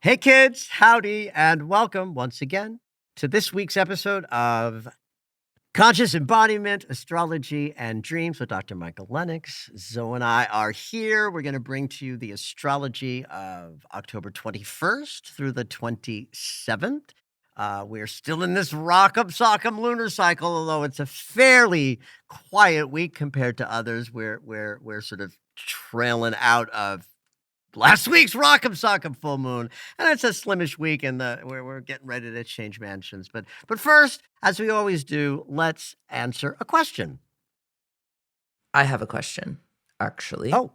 Hey kids, howdy, and welcome once again to this week's episode of Conscious Embodiment, Astrology, and Dreams with Dr. Michael Lennox. Zoe and I are here. We're going to bring to you the astrology of October 21st through the 27th. We're still in this rock'em sock'em lunar cycle, although it's a fairly quiet week compared to others. We're sort of trailing out of last week's Rock'em Sock'em full moon, and it's a slimish week, and we're getting ready to change mansions. But first, as we always do, let's answer a question. I have a question, actually. Oh.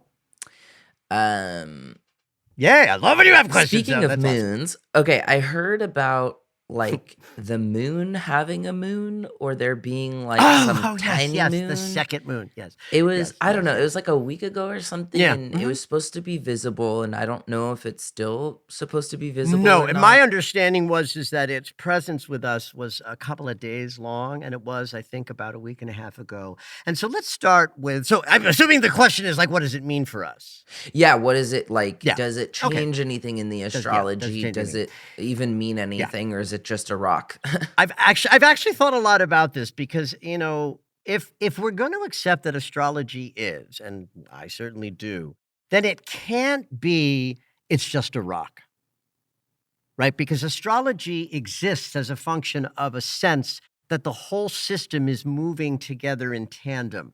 Yeah, I love when you have questions. Speaking of moons, okay, I heard about like the moon having a moon, or there being like some tiny moon. The second moon. Yes, it was. I don't know. It was like a week ago or something. Yeah. And it was supposed to be visible, and I don't know if it's still supposed to be visible. No, or and not. my understanding is that its presence with us was a couple of days long, and it was, I think, about a week and a half ago. And so let's start with. So I'm assuming the question is like, what does it mean for us? Yeah, what is it like? Yeah. Does it change anything in the astrology? Does it even mean anything, or is it just a rock? I've actually thought a lot about this because, you know, if we're going to accept that astrology is, and I certainly do, then it can't be it's just a rock, right? Because astrology exists as a function of a sense that the whole system is moving together in tandem.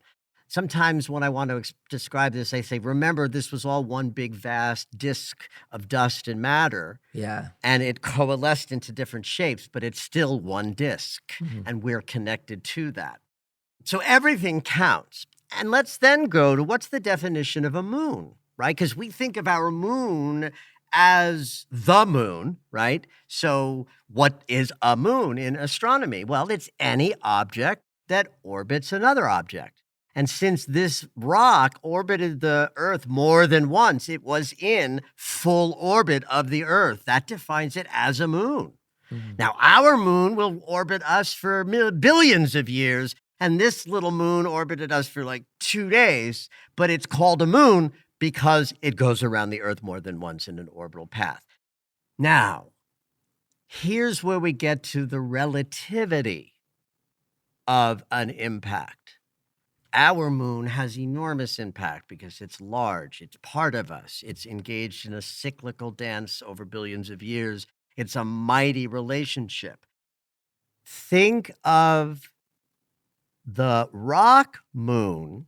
Sometimes when I want to describe this, I say, remember, this was all one big, vast disk of dust and matter. Yeah. And it coalesced into different shapes, but it's still one disk, Mhm. and we're connected to that. So everything counts. And let's then go to what's the definition of a moon, right? Because we think of our moon as the moon, right? So what is a moon in astronomy? Well, it's any object that orbits another object. And since this rock orbited the Earth more than once, it was in full orbit of the Earth. That defines it as a moon. Mhm. Now, our moon will orbit us for billions of years, and this little moon orbited us for like 2 days, but it's called a moon because it goes around the Earth more than once in an orbital path. Now, here's where we get to the relativity of an impact. Our moon has enormous impact because it's large, it's part of us, it's engaged in a cyclical dance over billions of years. It's a mighty relationship. Think of the rock moon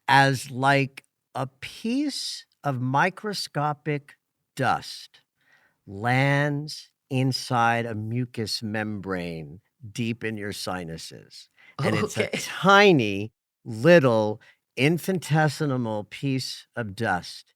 as like a piece of microscopic dust lands inside a mucus membrane deep in your sinuses. And it's a tiny little infinitesimal piece of dust.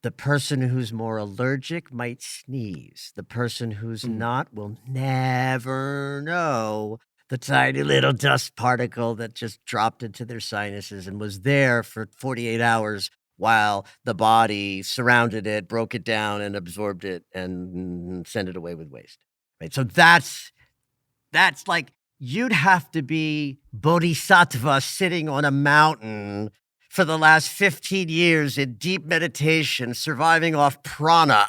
The person who's more allergic might sneeze. The person who's not will never know the tiny little dust particle that just dropped into their sinuses and was there for 48 hours while the body surrounded it, broke it down, and absorbed it and sent it away with waste. Right? So that's like, you'd have to be bodhisattva sitting on a mountain for the last 15 years in deep meditation, surviving off prana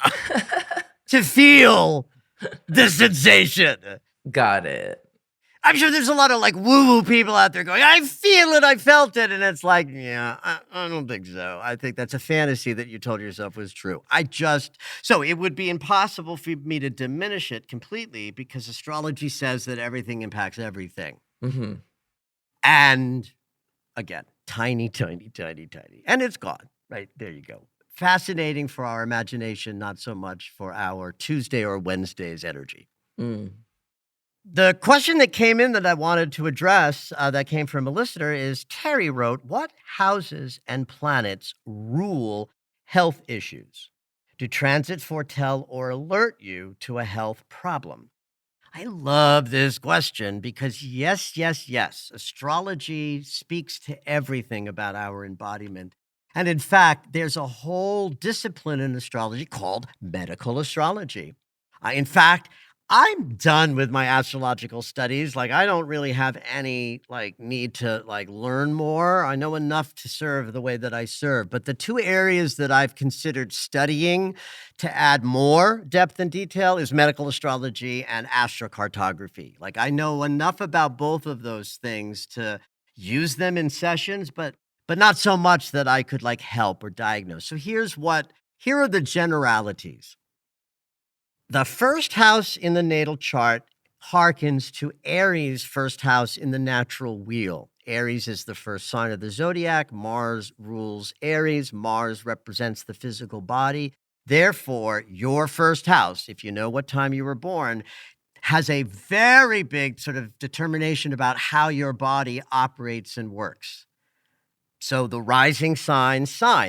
to feel the sensation. Got it. I'm sure there's a lot of like woo-woo people out there going, I feel it, I felt it. And it's like, yeah, I don't think so. I think that's a fantasy that you told yourself was true. So it would be impossible for me to diminish it completely because astrology says that everything impacts everything. Mm-hmm. And again, tiny, tiny, tiny, tiny. And it's gone, right? There you go. Fascinating for our imagination, not so much for our Tuesday or Wednesday's energy. Mm. The question that came in that I wanted to address, that came from a listener, is Terry wrote, "What houses and planets rule health issues? Do transits foretell or alert you to a health problem?" I love this question because, yes, yes, yes, astrology speaks to everything about our embodiment. And in fact, there's a whole discipline in astrology called medical astrology. In fact, I'm done with my astrological studies. Like, I don't really have any need to learn more. I know enough to serve the way that I serve. But the two areas that I've considered studying to add more depth and detail is medical astrology and astrocartography. Like, I know enough about both of those things to use them in sessions, but not so much that I could help or diagnose. So here are the generalities. The first house in the natal chart harkens to Aries' first house in the natural wheel. Aries is the first sign of the zodiac. Mars rules Aries. Mars represents the physical body. Therefore, your first house, if you know what time you were born, has a very big sort of determination about how your body operates and works. So the rising sign,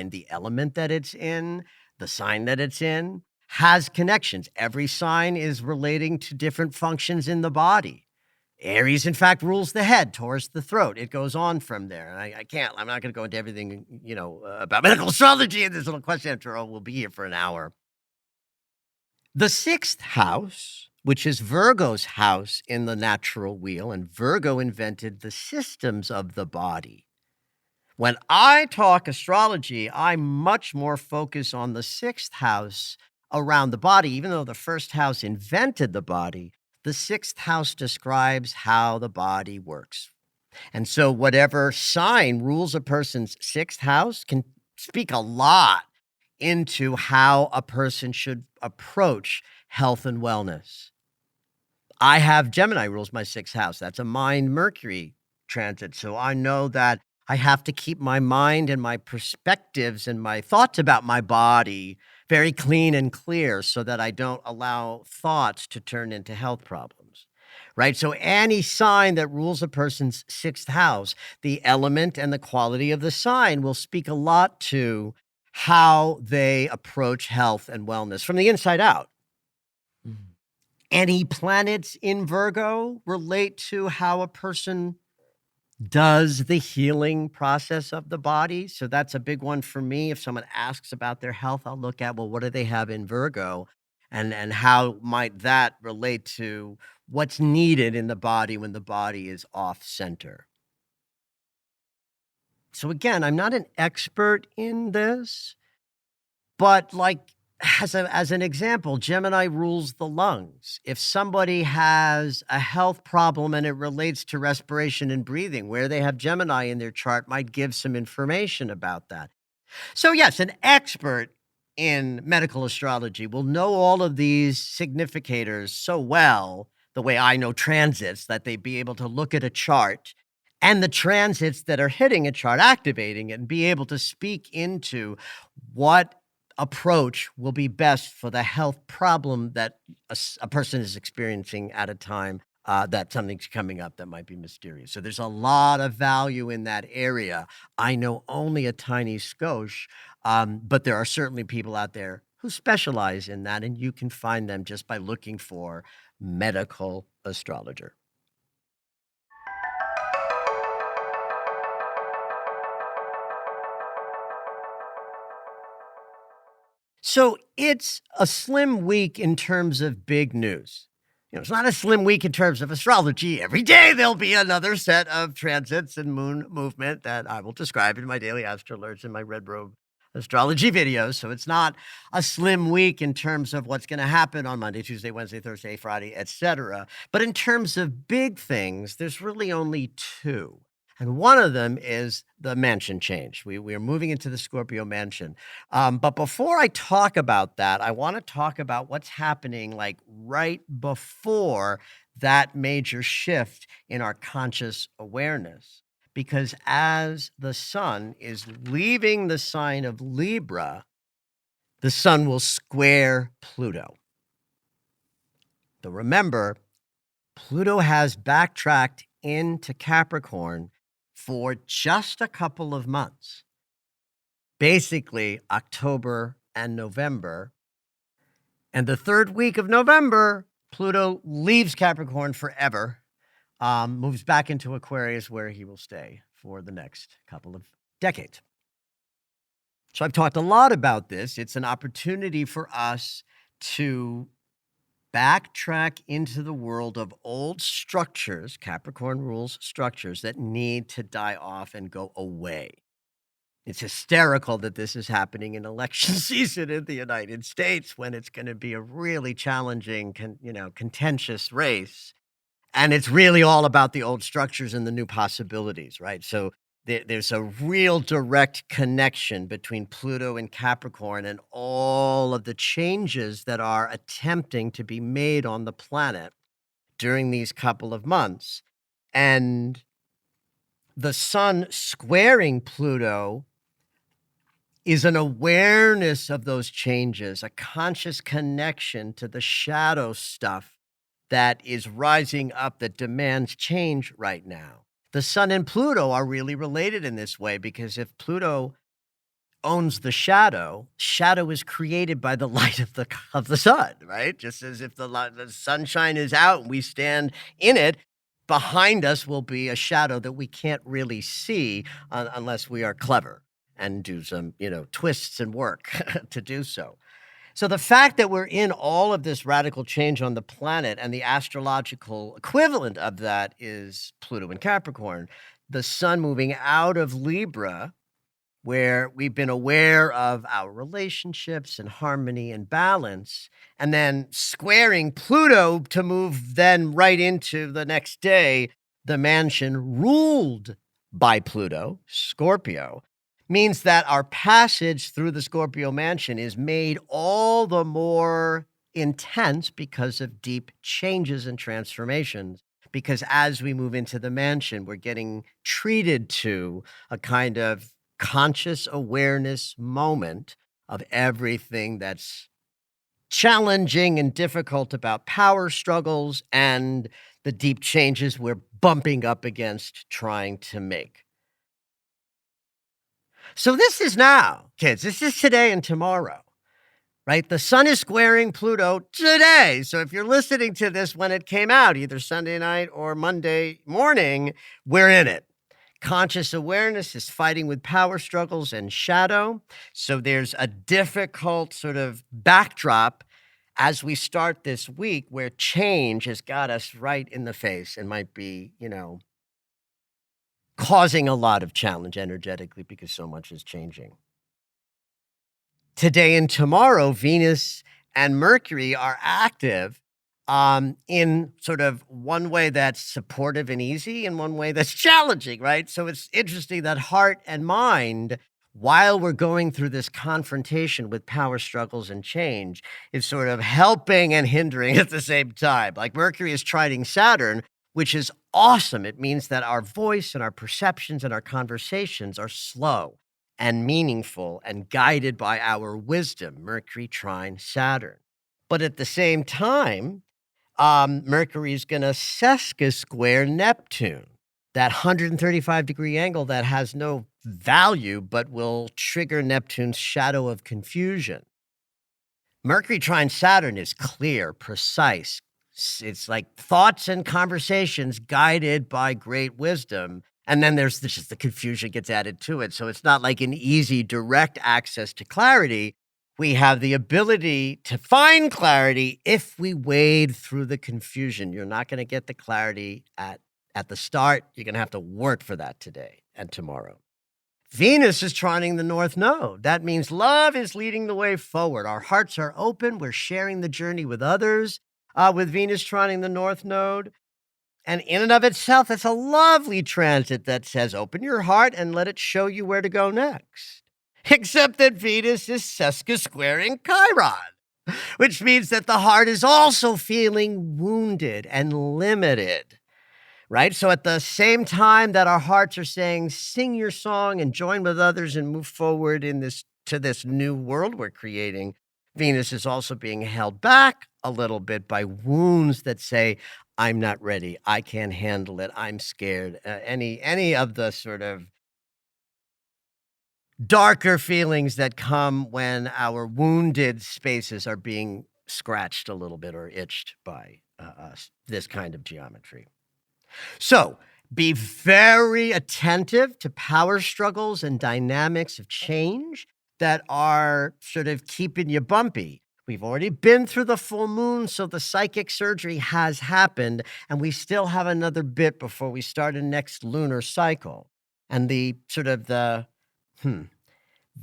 the element that it's in, the sign that it's in, has connections. Every sign is relating to different functions in the body. Aries, in fact, rules the head, Taurus the throat. It goes on from there. And I'm not going to go into everything, about medical astrology in this little question. After all, we'll be here for an hour. The sixth house, which is Virgo's house in the natural wheel, and Virgo invented the systems of the body. When I talk astrology, I much more focus on the sixth house around the body. Even though the first house invented the body, the sixth house describes how the body works. And so whatever sign rules a person's sixth house can speak a lot into how a person should approach health and wellness. I have Gemini rules my sixth house. That's a mind Mercury transit. So I know that I have to keep my mind and my perspectives and my thoughts about my body very clean and clear so that I don't allow thoughts to turn into health problems, right? So any sign that rules a person's sixth house, the element and the quality of the sign will speak a lot to how they approach health and wellness from the inside out. Mhm. Any planets in Virgo relate to how a person does the healing process of the body. So that's a big one for me. If someone asks about their health, I'll look at, well, what do they have in Virgo? And how might that relate to what's needed in the body when the body is off center? So again, I'm not an expert in this, but as an example, Gemini rules the lungs. If somebody has a health problem and it relates to respiration and breathing, where they have Gemini in their chart might give some information about that. So yes, an expert in medical astrology will know all of these significators so well, the way I know transits, that they be able to look at a chart and the transits that are hitting a chart, activating it, and be able to speak into what approach will be best for the health problem that a person is experiencing at a time that something's coming up that might be mysterious. So there's a lot of value in that area. I know only a tiny skosh, but there are certainly people out there who specialize in that, and you can find them just by looking for medical astrologer. So it's a slim week in terms of big news. It's not a slim week in terms of astrology. Every day there'll be another set of transits and moon movement that I will describe in my daily astro alerts and my red robe astrology videos. So it's not a slim week in terms of what's going to happen on Monday, Tuesday, Wednesday, Thursday, Friday, etc. But in terms of big things, there's really only two. And one of them is the mansion change. We are moving into the Scorpio mansion. But before I talk about that, I want to talk about what's happening right before that major shift in our conscious awareness. Because as the sun is leaving the sign of Libra, the sun will square Pluto. So remember, Pluto has backtracked into Capricorn for just a couple of months, basically October and November. And the third week of November, Pluto leaves Capricorn forever, moves back into Aquarius, where he will stay for the next couple of decades. So I've talked a lot about this. It's an opportunity for us to backtrack into the world of old structures, Capricorn rules structures, that need to die off and go away. It's hysterical that this is happening in election season in the United States, when it's going to be a really challenging, contentious race. And it's really all about the old structures and the new possibilities, right? So there's a real direct connection between Pluto and Capricorn and all of the changes that are attempting to be made on the planet during these couple of months. And the sun squaring Pluto is an awareness of those changes, a conscious connection to the shadow stuff that is rising up, that demands change right now. The sun and Pluto are really related in this way, because if Pluto owns the shadow, shadow is created by the light of the sun, right? Just as if the sunshine is out and we stand in it, behind us will be a shadow that we can't really see unless we are clever and do some, twists and work to do so. So the fact that we're in all of this radical change on the planet, and the astrological equivalent of that is Pluto and Capricorn, the sun moving out of Libra, where we've been aware of our relationships and harmony and balance, and then squaring Pluto to move then right into the next day, the mansion ruled by Pluto, Scorpio, means that our passage through the Scorpio mansion is made all the more intense because of deep changes and transformations. Because as we move into the mansion, we're getting treated to a kind of conscious awareness moment of everything that's challenging and difficult about power struggles and the deep changes we're bumping up against trying to make. So this is now, kids. This is today and tomorrow, right? The sun is squaring Pluto today. So if you're listening to this when it came out, either Sunday night or Monday morning, we're in it. Conscious awareness is fighting with power struggles and shadow. So there's a difficult sort of backdrop as we start this week, where change has got us right in the face and might be, causing a lot of challenge energetically, because so much is changing. Today and tomorrow, Venus and Mercury are active in sort of one way that's supportive and easy, and one way that's challenging, right? So it's interesting that heart and mind, while we're going through this confrontation with power struggles and change, is sort of helping and hindering at the same time. Like Mercury is trining Saturn, which is awesome. It means that our voice and our perceptions and our conversations are slow and meaningful and guided by our wisdom. Mercury trine Saturn. But at the same time, Mercury is going to sesca square Neptune, that 135-degree angle that has no value but will trigger Neptune's shadow of confusion. Mercury trine Saturn is clear, precise. It's like thoughts and conversations guided by great wisdom. And then there's just the confusion gets added to it. So it's not like an easy, direct access to clarity. We have the ability to find clarity if we wade through the confusion. You're not going to get the clarity at the start. You're going to have to work for that today and tomorrow. Venus is trining the North Node. That means love is leading the way forward. Our hearts are open. We're sharing the journey with others. With Venus trining the North Node. And in and of itself, that's a lovely transit that says, open your heart and let it show you where to go next. Except that Venus is sesca squaring Chiron, which means that the heart is also feeling wounded and limited, right? So at the same time that our hearts are saying, sing your song and join with others and move forward to this new world we're creating, Venus is also being held back a little bit by wounds that say, I'm not ready. I can't handle it. I'm scared. Any of the sort of darker feelings that come when our wounded spaces are being scratched a little bit or itched by us, this kind of geometry. So be very attentive to power struggles and dynamics of change that are sort of keeping you bumpy. We've already been through the full moon, so the psychic surgery has happened, and we still have another bit before we start a next lunar cycle. And the sort of the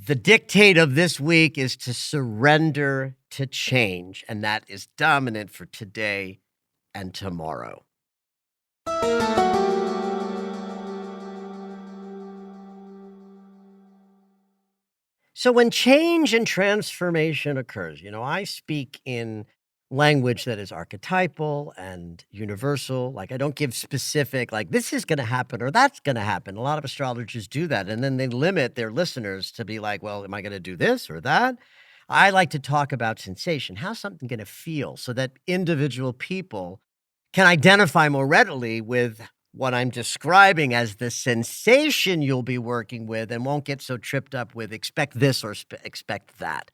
dictate of this week is to surrender to change, and that is dominant for today and tomorrow. So when change and transformation occurs, I speak in language that is archetypal and universal. Like I don't give specific, like this is going to happen or that's going to happen. A lot of astrologers do that. And then they limit their listeners to be like, well, am I going to do this or that? I like to talk about sensation. How's something going to feel so that individual people can identify more readily with what I'm describing as the sensation you'll be working with and won't get so tripped up with expect this or expect that.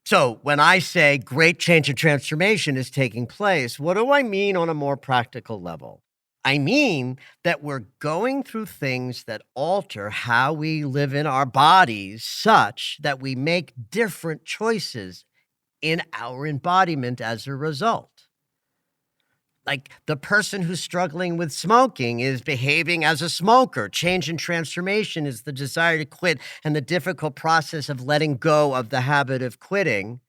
So when I say great change and transformation is taking place, what do I mean on a more practical level? I mean that we're going through things that alter how we live in our bodies such that we make different choices in our embodiment as a result. Like the person who's struggling with smoking is behaving as a smoker. Change and transformation is the desire to quit and the difficult process of letting go of the habit of quitting.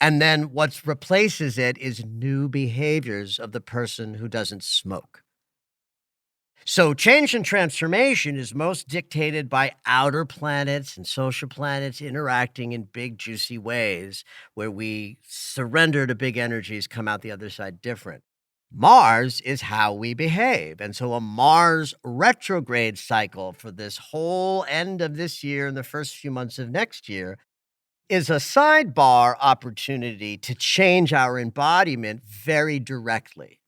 And then what replaces it is new behaviors of the person who doesn't smoke. So change and transformation is most dictated by outer planets and social planets interacting in big, juicy ways where we surrender to big energies, come out the other side different. Mars is how we behave. And so a Mars retrograde cycle for this whole end of this year and the first few months of next year is a sidebar opportunity to change our embodiment very directly.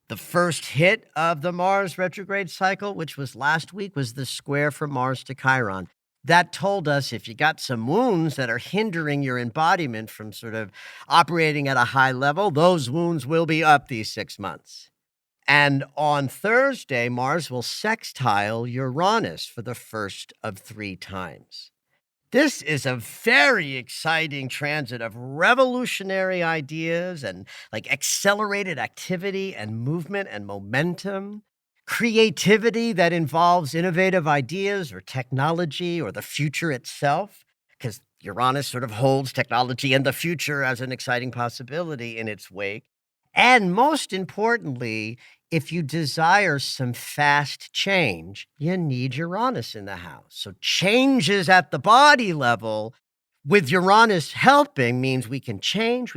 The first hit of the Mars retrograde cycle, which was last week, was the square from Mars to Chiron. That told us if you got some wounds that are hindering your embodiment from sort of operating at a high level, those wounds will be up these 6 months. And on Thursday, Mars will sextile Uranus for the first of 3 times. This is a very exciting transit of revolutionary ideas and like accelerated activity and movement and momentum. Creativity that involves innovative ideas or technology or the future itself, because Uranus sort of holds technology and the future as an exciting possibility in its wake. And most importantly, if you desire some fast change, you need Uranus in the house. So changes at the body level with Uranus helping means we can change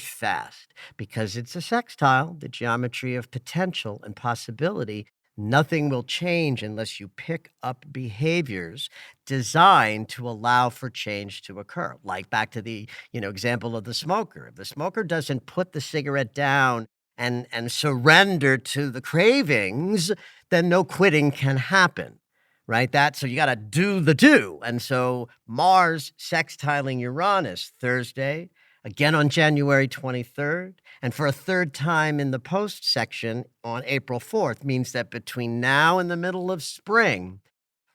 fast because it's a sextile, the geometry of potential and possibility. Nothing will change unless you pick up behaviors designed to allow for change to occur. Like back to the, example of the smoker. If the smoker doesn't put the cigarette down and surrender to the cravings, then no quitting can happen. Right? So you got to do the do. And so Mars sextiling Uranus Thursday, again on January 23rd, and for a third time in the post section on April 4th means that between now and the middle of spring,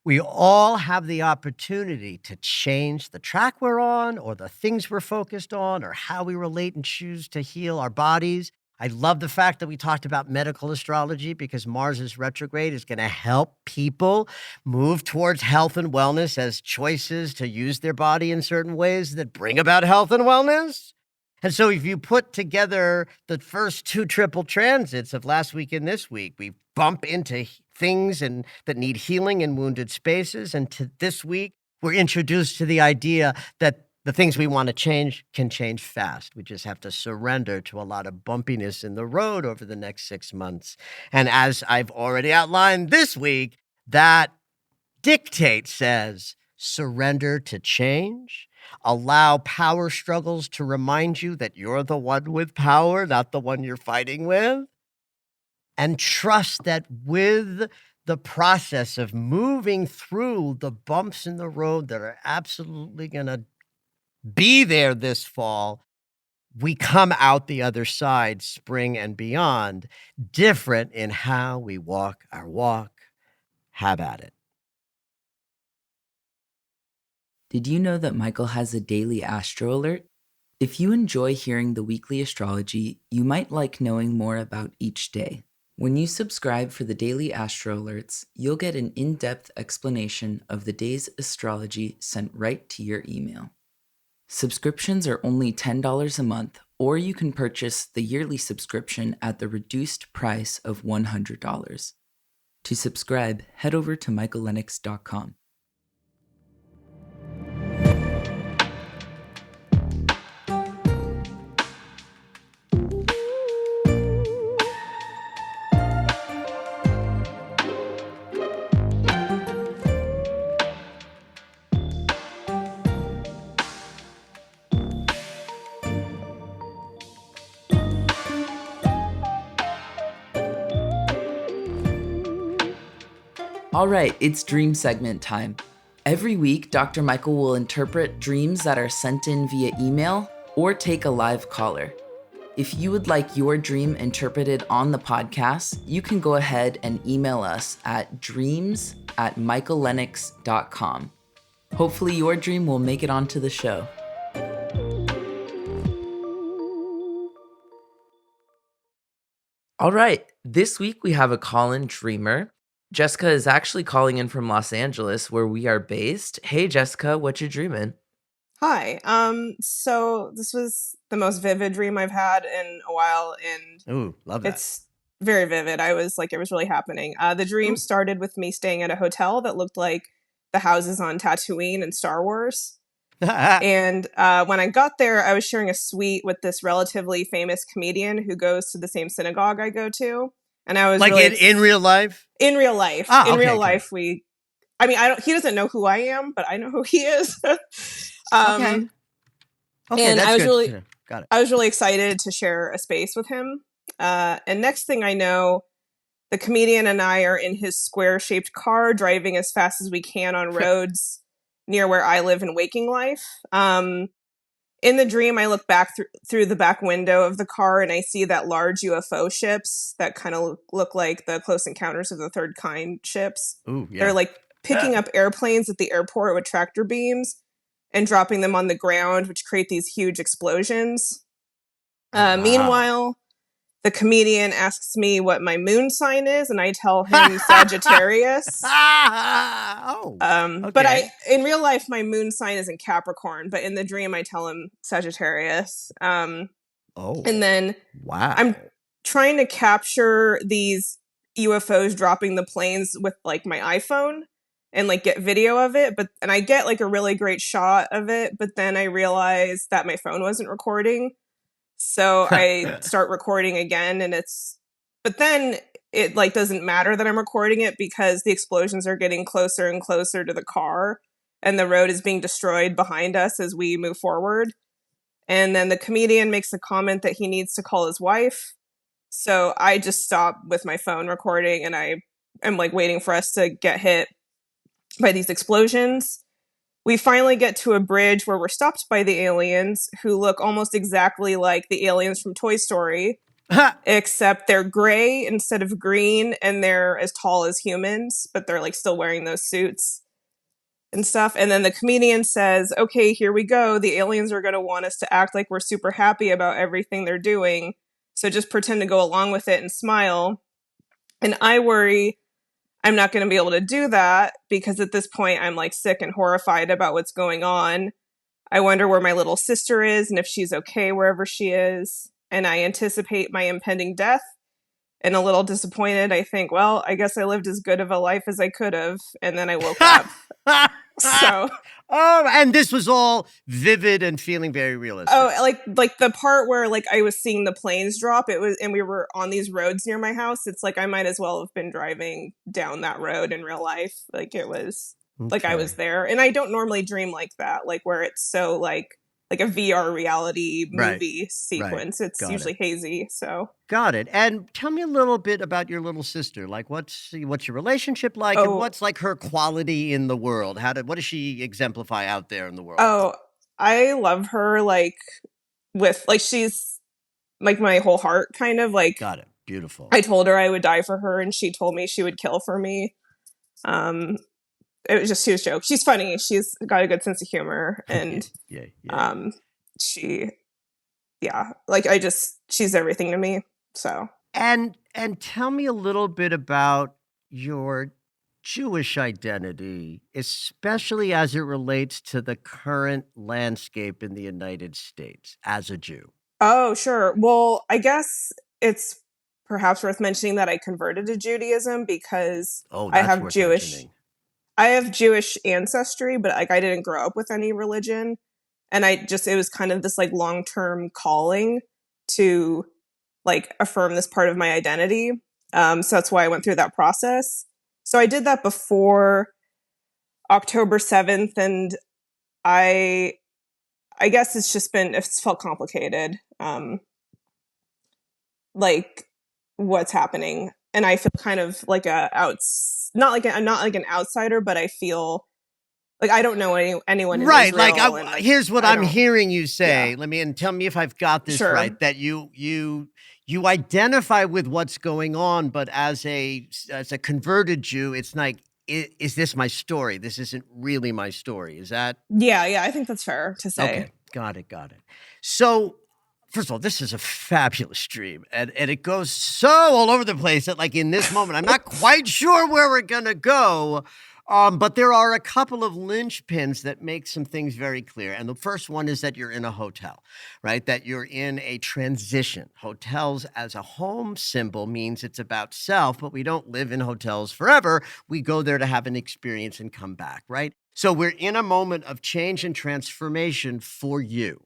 we all have the opportunity to change the track we're on or the things we're focused on or how we relate and choose to heal our bodies. I love the fact that we talked about medical astrology because Mars's retrograde is going to help people move towards health and wellness as choices to use their body in certain ways that bring about health and wellness. And so if you put together the first 2 triple transits of last week and this week, we bump into things that need healing in wounded spaces. And to this week, we're introduced to the idea that the things we want to change can change fast. We just have to surrender to a lot of bumpiness in the road over the next 6 months. And as I've already outlined this week, that dictate says surrender to change. Allow power struggles to remind you that you're the one with power, not the one you're fighting with. And trust that with the process of moving through the bumps in the road that are absolutely going to be there this fall, we come out the other side, spring and beyond, different in how we walk our walk. Have at it. Did you know that Michael has a daily astro alert? If you enjoy hearing the weekly astrology, you might like knowing more about each day. When you subscribe for the daily astro alerts, you'll get an in-depth explanation of the day's astrology sent right to your email. Subscriptions are only $10 a month, or you can purchase the yearly subscription at the reduced price of $100. To subscribe, head over to michaellennox.com. All right, it's dream segment time. Every week, Dr. Michael will interpret dreams that are sent in via email or take a live caller. If you would like your dream interpreted on the podcast, you can go ahead and email us at dreams@michaellennox.com. Hopefully your dream will make it onto the show. All right, this week we have a Callin Dreamer. Jessica is actually calling in from Los Angeles, where we are based. Hey, Jessica, what you dreaming? Hi. So this was the most vivid dream I've had in a while, and Ooh, love that. it's very vivid. I was like, it was really happening. The dream started with me staying at a hotel that looked like the houses on Tatooine in Star Wars. And when I got there, I was sharing a suite with this relatively famous comedian who goes to the same synagogue I go to. And I was like really in real life? In real life. Ah, in okay, real okay. life, he doesn't know who I am, but I know who he is. Okay, and that's I was good. Got it. I was really excited to share a space with him. And next thing I know, the comedian and I are in his square-shaped car driving as fast as we can on roads near where I live in waking life. In the dream, I look back through the back window of the car and I see that large UFO ships that kind of look like the Close Encounters of the Third Kind ships. Ooh, yeah. They're like picking up airplanes at the airport with tractor beams and dropping them on the ground, which create these huge explosions. Wow. Meanwhile, the comedian asks me what my moon sign is, and I tell him Sagittarius. Okay. But in real life, my moon sign is in Capricorn, but in the dream, I tell him Sagittarius. And then wow. I'm trying to capture these UFOs dropping the planes with like my iPhone and like get video of it, and I get like a really great shot of it, but then I realize that my phone wasn't recording. So I start recording again, but then it like doesn't matter that I'm recording it because the explosions are getting closer and closer to the car and the road is being destroyed behind us as we move forward. And then the comedian makes a comment that he needs to call his wife. So I just stop with my phone recording and I am like waiting for us to get hit by these explosions. We finally get to a bridge where we're stopped by the aliens who look almost exactly like the aliens from Toy Story, except they're gray instead of green and they're as tall as humans, but they're like still wearing those suits and stuff. And then the comedian says, okay, here we go. The aliens are going to want us to act like we're super happy about everything they're doing. So just pretend to go along with it and smile. And I worry I'm not going to be able to do that because at this point I'm like sick and horrified about what's going on. I wonder where my little sister is and if she's okay wherever she is. And I anticipate my impending death. And a little disappointed, I think, well, I guess I lived as good of a life as I could have. And then I woke up. So, and this was all vivid and feeling very realistic. Oh, like the part where like I was seeing the planes drop, and we were on these roads near my house. It's like I might as well have been driving down that road in real life. Like it was. like I was Okay. there. And I don't normally dream like that, like where it's so like a VR reality Right. movie Right. sequence. It's Got it. usually hazy. So, Got it. And tell me a little bit about your little sister. Like, what's your relationship like, and oh, what's like her quality in the world? What does she exemplify out there in the world? oh, I love her like with like she's like my whole heart kind of like Got it. Beautiful. I told her I would die for her and she told me she would kill for me. Um she was a joke. She's funny. She's got a good sense of humor Yeah. and Yeah. Yeah. um she yeah, like she's everything to me. So, And tell me a little bit about your Jewish identity, especially as it relates to the current landscape in the United States as a Jew. oh, sure. Well, I guess it's perhaps worth mentioning that I converted to Judaism because Oh, I that's have worth Jewish mentioning. I have Jewish ancestry, but like I didn't grow up with any religion. And it was kind of this like long-term calling to like affirm this part of my identity. So that's why I went through that process. So I did that before October 7th, and I I guess it's felt complicated. Like what's happening. And I feel kind of like I'm not like an outsider, but I feel like I don't know anyone in Right, like Israel, and like here's what I I'm don't. hearing you Yeah, say. And tell me if I've got this sure. right. That you identify with what's going on, but as a converted Jew, it's like, is this my story? This isn't really my story. Is that Yeah, yeah. I think that's fair to say. okay? Got it. Got it. So, first of all, this is a fabulous dream, and it goes so all over the place that, like, in this moment, I'm not quite sure where we're gonna go. But there are a couple of linchpins that make some things very clear. And the first one is that you're in a hotel, right? That you're in a transition. Hotels as a home symbol means it's about self, but we don't live in hotels forever. We go there to have an experience and come back, right? So we're in a moment of change and transformation for you.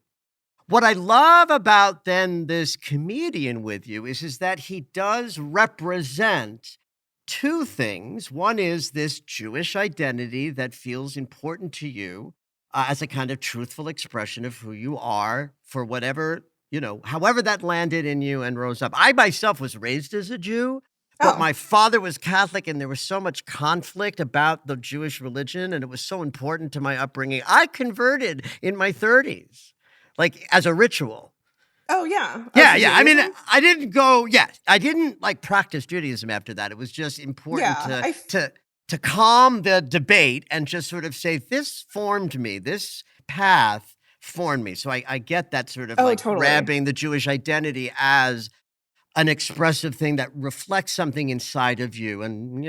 What I love about then this comedian with you is that he does represent two things. One is this Jewish identity that feels important to you as a kind of truthful expression of who you are for whatever, however that landed in you and rose up. I myself was raised as a Jew, but Oh, my father was Catholic, and there was so much conflict about the Jewish religion, and it was so important to my upbringing. I converted in my 30s, like as a ritual. oh yeah. Oh, Yeah, to yeah. I mean, Judaism. I didn't like practice Judaism after that. It was just important Yeah, to calm the debate and just sort of say, this formed me, this path formed me. So I get that sort of oh, like totally. grabbing the Jewish identity as an expressive thing that reflects something inside of you. And,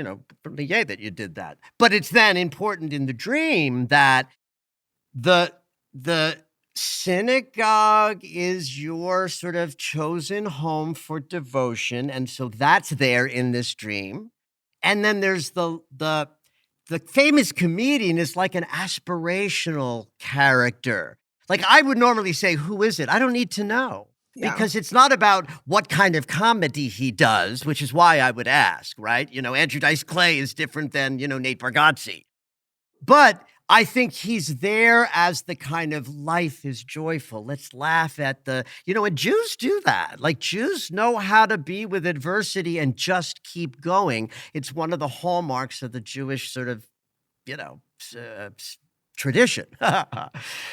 yay that you did that. But it's then important in the dream that the the synagogue is your sort of chosen home for devotion, and so that's there in this dream. And then there's the famous comedian is like an aspirational character. Like, I would normally say, who is it? I don't need to know, Yeah. because it's not about what kind of comedy he does, which is why I would ask, right? Andrew Dice Clay is different than, Nate Bargatze. But I think he's there as the kind of life is joyful. Let's laugh at and Jews do that. Like, Jews know how to be with adversity and just keep going. It's one of the hallmarks of the Jewish sort of, tradition.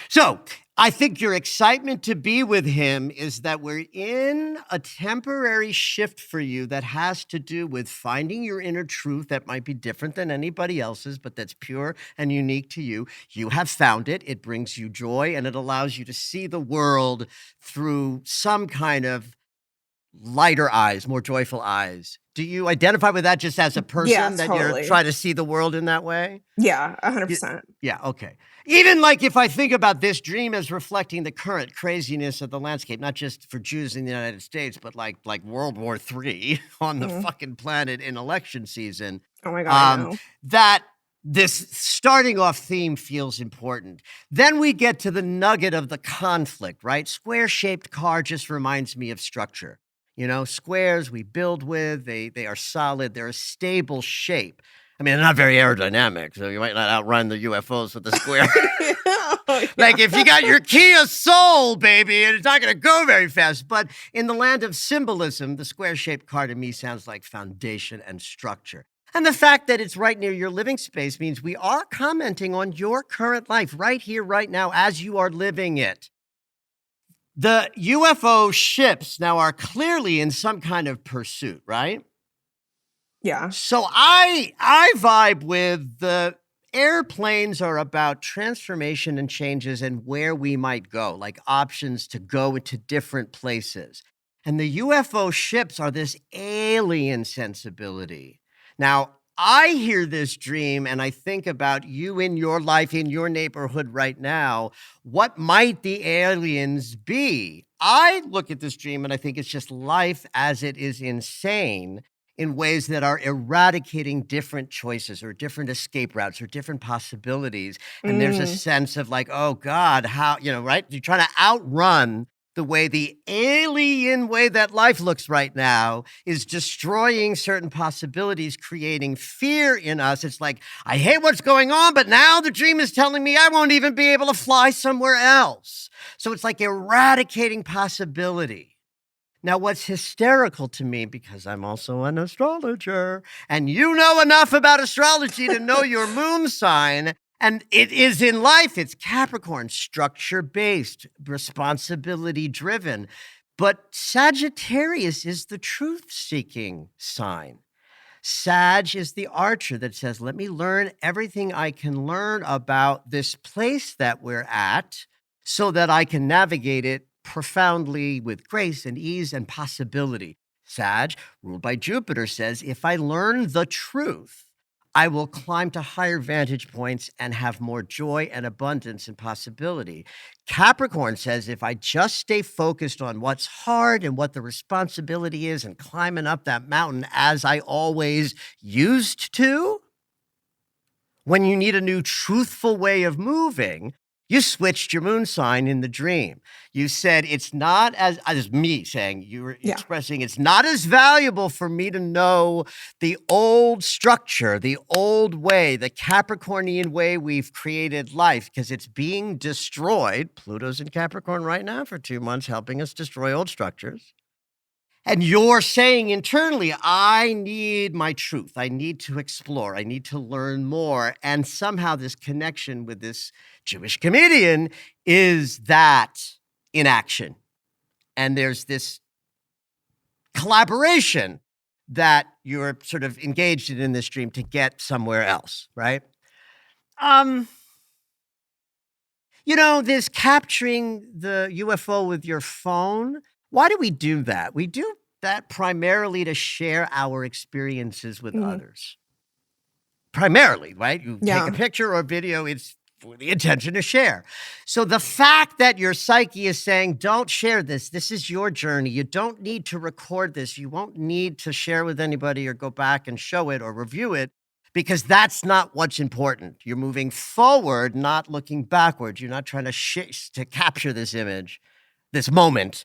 So I think your excitement to be with him is that we're in a temporary shift for you that has to do with finding your inner truth that might be different than anybody else's, but that's pure and unique to you. You have found it. It brings you joy, and it allows you to see the world through some kind of lighter eyes, more joyful eyes. Do you identify with that just as a Yeah, person, that you're totally. trying to see the world in that way? Yeah, Y 100%. Yeah, okay. Even, like, if I think about this dream as reflecting the current craziness of the landscape, not just for Jews in the United States, but like World War III on the Mhm. fucking planet in election season, Oh my god, I um, know. that this starting off theme feels important. Then we get to the nugget of the conflict, right? Square-shaped car just reminds me of structure. Squares we build with, they are solid, they're a stable shape. I mean, they're not very aerodynamic, so you might not outrun the UFOs with the square. Oh, Like if you got your Kia Soul, baby, it's not going to go very fast. But in the land of symbolism, the square-shaped car to me sounds like foundation and structure. And the fact that it's right near your living space means we are commenting on your current life right here, right now, as you are living it. The UFO ships now are clearly in some kind of pursuit, right? yeah. So I vibe with the airplanes are about transformation and changes and where we might go, like options to go into different places. And the UFO ships are this alien sensibility. Now, I hear this dream and I think about you in your life, in your neighborhood right now. What might the aliens be? I look at this dream and I think it's just life as it is insane in ways that are eradicating different choices or different escape routes or different possibilities. And there's a sense of like, oh God, how, right? You're trying to outrun the way the alien way that life looks right now is destroying certain possibilities, creating fear in us. It's like, I hate what's going on, but now the dream is telling me I won't even be able to fly somewhere else. So it's like eradicating possibility. Now, what's hysterical to me, because I'm also an astrologer, and you know enough about astrology to know your moon sign, and it is in life, it's Capricorn, structure-based, responsibility-driven. But Sagittarius is the truth-seeking sign. Sag is the archer that says, let me learn everything I can learn about this place that we're at so that I can navigate it profoundly with grace and ease and possibility. Sag, ruled by Jupiter, says, if I learn the truth, I will climb to higher vantage points and have more joy and abundance and possibility. Capricorn says, if I just stay focused on what's hard and what the responsibility is and climbing up that mountain as I always used to, when you need a new truthful way of moving, you switched your moon sign in the dream. You said it's not as me saying, you were expressing it's not as valuable for me to know the old structure, the old way, the Capricornian way we've created life, because it's being destroyed. Pluto's in Capricorn right now for 2 months, helping us destroy old structures. And you're saying internally, I need my truth. I need to explore. I need to learn more. And somehow this connection with this Jewish comedian is that in action. And there's this collaboration that you're sort of engaged in this dream to get somewhere else, right? This capturing the UFO with your phone, why do we do that? We do that primarily to share our experiences with others. Primarily, right? You take a picture or video, it's for the intention to share. So the fact that your psyche is saying, don't share this, this is your journey, you don't need to record this, you won't need to share with anybody or go back and show it or review it, because that's not what's important. You're moving forward, not looking backwards. You're not trying to capture this image, this moment.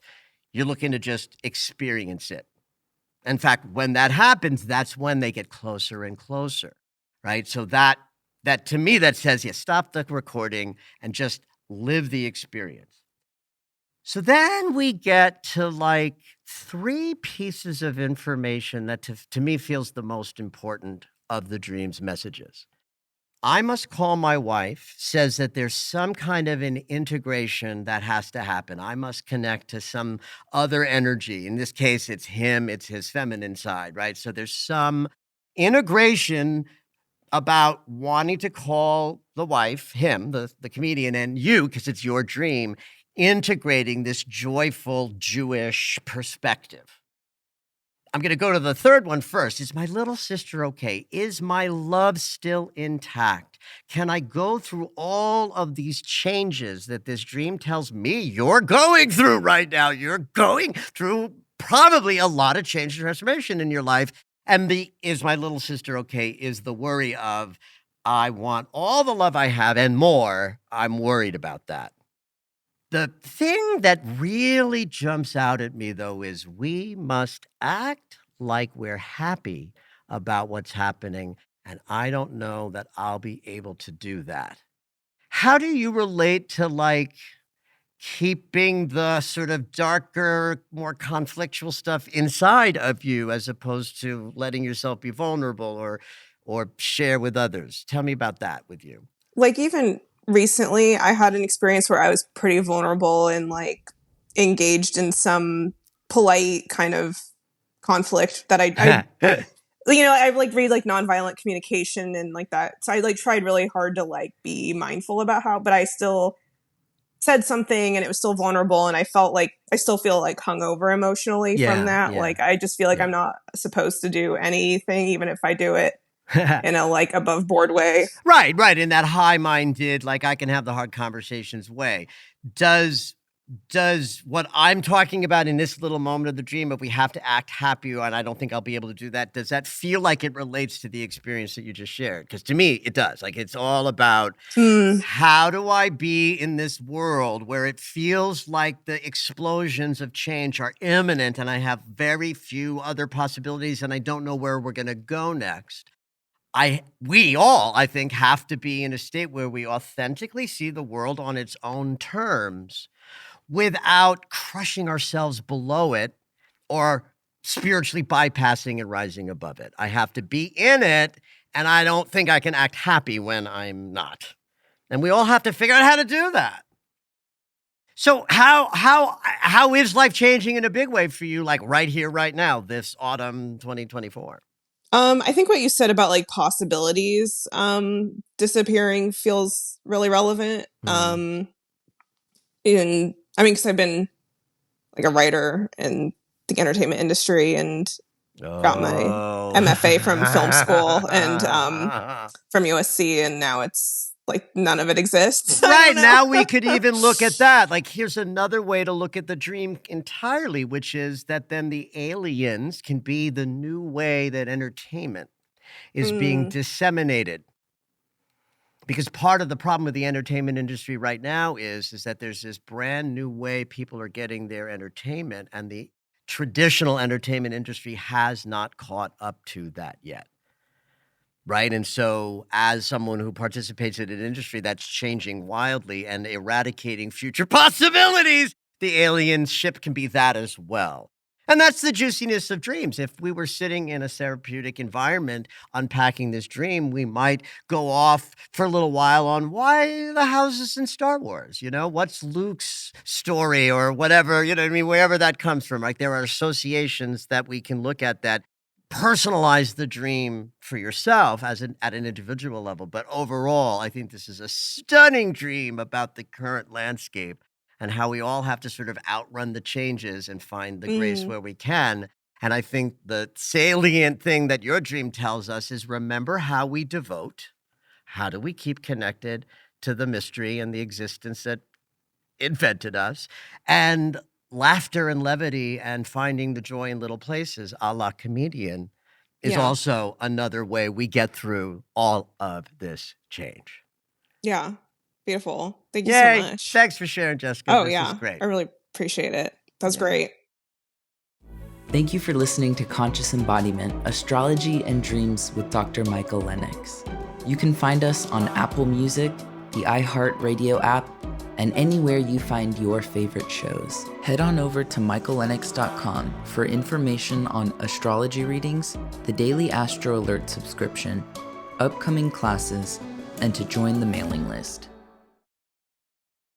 You're looking to just experience it. In fact, when that happens, that's when they get closer and closer, right? So that to me, that says, stop the recording and just live the experience. So then we get to like 3 pieces of information that to me feels the most important of the dream's messages. I must call my wife says that there's some kind of an integration that has to happen. I must connect to some other energy. In this case, it's him, it's his feminine side, right? So there's some integration about wanting to call the wife, him, the comedian, and you, because it's your dream, integrating this joyful Jewish perspective. I'm going to go to the third one first. Is my little sister okay? Is my love still intact? Can I go through all of these changes that this dream tells me you're going through right now? You're going through probably a lot of change and transformation in your life. And the is my little sister okay is the worry of, I want all the love I have and more. I'm worried about that. The thing that really jumps out at me, though, is we must act like we're happy about what's happening And I don't know that I'll be able to do that. How do you relate to like keeping the sort of darker, more conflictual stuff inside of you as opposed to letting yourself be vulnerable or share with others? Tell me about that with you. Like even recently, I had an experience where I was pretty vulnerable and like engaged in some polite kind of conflict that I I like read like nonviolent communication and like that. So I like tried really hard to like be mindful about but I still said something and it was still vulnerable. And I felt like I still feel like hungover emotionally from that. Yeah. Like, I just feel like Yeah. I'm not supposed to do anything, even if I do it in a like above board way. Right. In that high-minded, like I can have the hard conversations way. Does what I'm talking about in this little moment of the dream, if we have to act happy, and I don't think I'll be able to do that, does that feel like it relates to the experience that you just shared? Because to me, it does. Like it's all about how do I be in this world where it feels like the explosions of change are imminent and I have very few other possibilities and I don't know where we're going to go next. We all, I think, have to be in a state where we authentically see the world on its own terms without crushing ourselves below it or spiritually bypassing and rising above it. I have to be in it, and I don't think I can act happy when I'm not. And we all have to figure out how to do that. So how is life changing in a big way for you, like right here, right now, this autumn 2024? I think what you said about like possibilities disappearing feels really relevant. And I mean, because I've been like a writer in the entertainment industry and got my MFA from film school and from USC, and now it's like none of it exists. Right, now we could even look at that. Like, here's another way to look at the dream entirely, which is that then the aliens can be the new way that entertainment is being disseminated. Because part of the problem with the entertainment industry right now is that there's this brand new way people are getting their entertainment, and the traditional entertainment industry has not caught up to that yet. Right? And so as someone who participates in an industry that's changing wildly and eradicating future possibilities, the alien ship can be that as well. And that's the juiciness of dreams. If we were sitting in a therapeutic environment unpacking this dream, we might go off for a little while on why the houses in Star Wars, what's Luke's story or whatever, wherever that comes from. Like there are associations that we can look at that personalize the dream for yourself at an individual level. But overall, I think this is a stunning dream about the current landscape and how we all have to sort of outrun the changes and find the grace where we can. And I think the salient thing that your dream tells us is remember how we devote. How do we keep connected to the mystery and the existence that invented us? And laughter and levity and finding the joy in little places, a la comedian, is also another way we get through all of this change. Yeah. Beautiful. Thank you so much. Thanks for sharing, Jessica. Oh, this yeah. was great. I really appreciate it. That's great. Thank you for listening to Conscious Embodiment, Astrology and Dreams with Dr. Michael Lennox. You can find us on Apple Music, the iHeartRadio app, and anywhere you find your favorite shows. Head on over to michaellennox.com for information on astrology readings, the daily Astro Alert subscription, upcoming classes, and to join the mailing list.